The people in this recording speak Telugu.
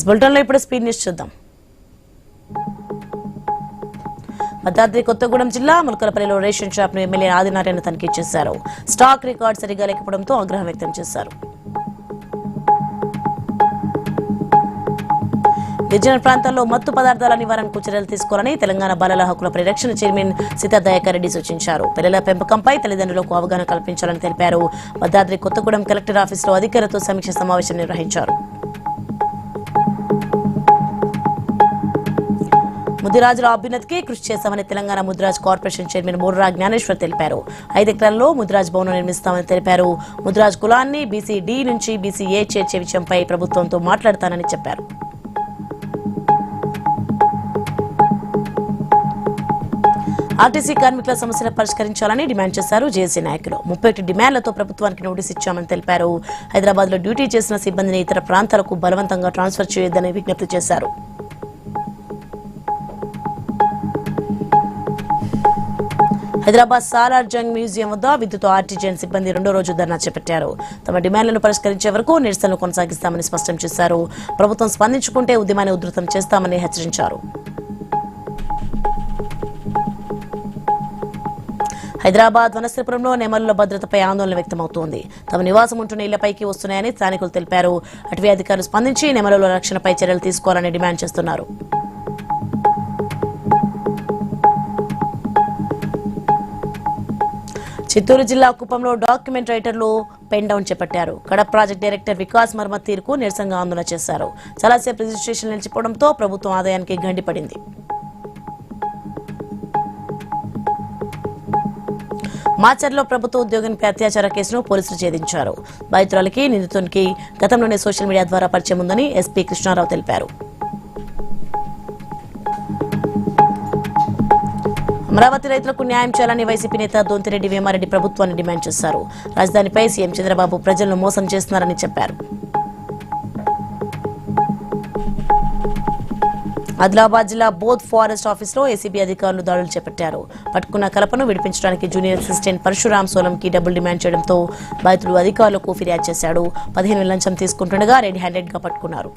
బులెటిన్లో ఇప్పుడు స్పీడ్ న్యూస్ చూద్దాం. భద్రాద్రి కొత్తగూడెం జిల్లా ములకలపల్లిలో రేషన్ షాప్ ను ఎమ్మెల్యే ఆదినారాయణ తనిఖీ చేశారు. స్టాక్ రికార్డు సరిగా లేకపోవడంతో ఆగ్రహం వ్యక్తం చేశారు. గిరిజన ప్రాంతాల్లో మత్తు పదార్థాల నివారణకు చర్యలు తీసుకోవాలని తెలంగాణ బాలల హక్కుల పరిరక్షణ చైర్మన్ సీతా దయాకర్ రెడ్డి సూచించారు. పిల్లల పెంపకంపై తల్లిదండ్రులకు అవగాహన కల్పించాలని తెలిపారు. భద్రాద్రి కొత్తగూడెం కలెక్టర్ ఆఫీసులో అధికారులతో సమీక్ష సమావేశం నిర్వహించారు. ముదిరాజుల అభ్యున్నతికి కృషి చేశామని తెలంగాణ ముదిరాజ్ కార్పొరేషన్ చైర్మన్ బోర్రా జ్ఞానేశ్వర్ తెలిపారు. 5 ఎకరాల్లో ముదిరాజ్ భవనం నిర్మిస్తామని తెలిపారు. ముదిరాజ్ కులాన్ని బీసీ డి నుంచి బీసీ ఏ చేర్చే విషయంపై ప్రభుత్వంతో మాట్లాడతానని చెప్పారు. ఆర్టీసీ కార్మికుల సమస్యలు పరిష్కరించాలని డిమాండ్ చేశారు జేఏసీ నాయకులు. 31 డిమాండ్లతో ప్రభుత్వానికి నోటీసు ఇచ్చామని తెలిపారు. హైదరాబాద్ లో డ్యూటీ చేసిన సిబ్బందిని ఇతర ప్రాంతాలకు బలవంతంగా ట్రాన్స్ఫర్ చేయొద్దని విజ్ఞప్తి చేశారు. హైదరాబాద్ సాలార్ జంగ్ మ్యూజియం వద్ద విద్యుత్ ఆర్టీజీఎన్ సిబ్బంది 2వ రోజు ధర్నా చేపట్టారు. తమ డిమాండ్లను పరిష్కరించే వరకు నిరసనలు కొనసాగిస్తామని స్పష్టం చేశారు. ప్రభుత్వం స్పందించుకుంటే ఉద్యమాన్ని ఉధృతం చేస్తామని హెచ్చరించారు. హైదరాబాద్ వనస్థలిపురంలో నెమలుల భద్రతపై ఆందోళన వ్యక్తమవుతోంది. తమ నివాసం ఉంటున్న ఇళ్లపైకి వస్తున్నాయని స్థానికులు తెలిపారు. అటవీ అధికారులు స్పందించి నెమలుల రక్షణపై చర్యలు తీసుకోవాలని డిమాండ్ చేస్తున్నారు. చిత్తూరు జిల్లా కుప్పంలో డాక్యుమెంట్ రైటర్లు పెన్ డౌన్ చేపట్టారు. కడప ప్రాజెక్ట్ డైరెక్టర్ వికాస్ మర్మ తీరుకు నిరసనగా ఆందోళన చేశారు. చాలాసేపు రిజిస్ట్రేషన్ నిలిచిపోవడంతో ప్రభుత్వం ఆదాయానికి గండిపడింది. మాచర్లో ప్రభుత్వ ఉద్యోగినిపై అత్యాచార కేసును పోలీసులు ఛేదించారు. బాధితురాలికి నిందితునికి గతంలోనే సోషల్ మీడియా ద్వారా పరిచయం ఉందని ఎస్పీ కృష్ణారావు తెలిపారు. అమరావతి రైతులకు న్యాయం చేయాలని వైసీపీ నేత దొంతిరెడ్డి వేమారెడ్డి ప్రభుత్వాన్ని డిమాండ్ చేశారు. రాజధానిపై సీఎం చంద్రబాబు ప్రజలను మోసం చేస్తున్నారని చెప్పారు. ఆదిలాబాద్ జిల్లా బోధ్ ఫారెస్ట్ ఆఫీసులో ఏసీబీ అధికారులు దాడులు చేపట్టారు. పట్టుకున్న కలపను విడిపించడానికి జూనియర్ అసిస్టెంట్ పరశురాం సోలంకి డబ్బులు డిమాండ్ చేయడంతో బాధితులు అధికారులకు ఫిర్యాదు చేశాడు. 15,000 లంచం తీసుకుంటుండగా రెడ్ హ్యాండెడ్ గా పట్టుకున్నారు.